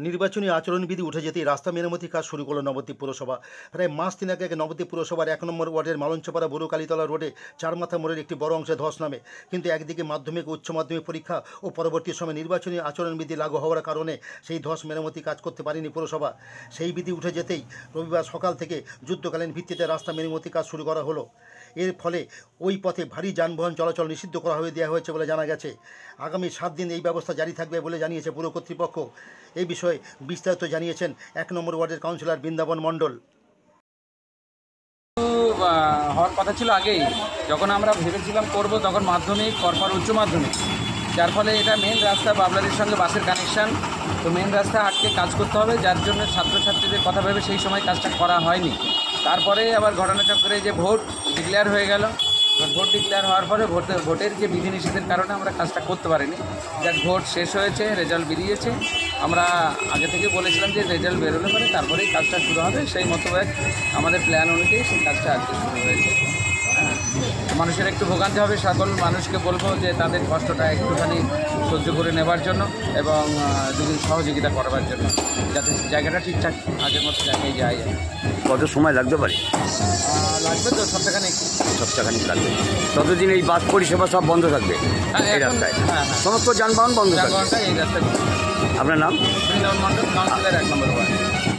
নির্বাচনী আচরণবিধি উঠে যেতেই রাস্তা মেরামতির কাজ শুরু করল নবদ্বীপ পুরসভা। প্রায় মাস তিনেক আগে নবদ্বীপ পুরসভার ১ নম্বর ওয়ার্ডের মালঞ্চপাড়া বুড়ো কালীতলা রোডে চারমাথা মোড়ের একটি বড় অংশে ধস নামে। কিন্তু একদিকে মাধ্যমিক ও উচ্চ মাধ্যমিক পরীক্ষা ও পরবর্তী সময় নির্বাচনী আচরণবিধি লাগু হওয়ার কারণে সেই ধস মেরামতি কাজ করতে পারেনি পুরসভা। সেই বিধি উঠে যেতেই রবিবার সকাল থেকে যুদ্ধকালীন ভিত্তিতে রাস্তা মেরামতি কাজ শুরু করা হলো। এর ফলে ওই পথে ভারী যানবাহন চলাচল নিষিদ্ধ করা দেওয়া হয়েছে বলে জানা গেছে। আগামী 7 দিন এই ব্যবস্থা জারি থাকবে বলে জানিয়েছে পুর কর্তৃপক্ষ। এই বিষয়ে বিস্তারিত জানিয়েছেন 1 নম্বর ওয়ার্ডের কাউন্সিলর বৃন্দাবন মণ্ডল। হওয়ার কথা ছিল আগেই, যখন আমরা ভেবেছিলাম করব তখন মাধ্যমিক পরপর উচ্চ মাধ্যমিক, যার ফলে এটা মেন রাস্তা বাবলারির সঙ্গে বাসের কানেকশান, তো মেন রাস্তা আটকে কাজ করতে হবে, যার জন্য ছাত্রছাত্রীদের কথা ভেবে সেই সময় কাজটা করা হয়নি। তারপরে আবার ঘটনাচক্রে যে ভোট ডিক্লেয়ার হয়ে গেল, ভোট ডিক্লেয়ার হওয়ার পরে ভোটের যে বিধিনিষেধের কারণে আমরা কাজটা করতে পারিনি। যাক, ভোট শেষ হয়েছে, রেজাল্ট বেরিয়েছে, আমরা আগে থেকে বলেছিলাম যে রেজাল্ট বেরোলে পরে তারপরেই কাজটা শুরু হবে, সেই মোতাবেক আমাদের প্ল্যান অনুযায়ী সেই কাজটা আজকে শুরু হয়েছে। মানুষের একটু ভোগান্তি হবে, সকল মানুষকে বলবো যে তাদের কষ্টটা একটুখানি সহ্য করে নেবার জন্য এবং যদি সহযোগিতা করবার জন্য, যাতে জায়গাটা ঠিকঠাক আগের মতো জায়গায় যায়। কত সময় লাগতে পারে? লাগবে তো সপ্তাহখানিক লাগবে। ততদিন এই বাস পরিষেবা সব বন্ধ থাকবে এই রাস্তায়? হ্যাঁ, সমস্ত যানবাহন বন্ধ থাকবে। এই রাস্তায়। আপনার নাম? বৃন্দাবন মণ্ডল, কাউন্সিলর 1 নম্বর ওয়ার্ড।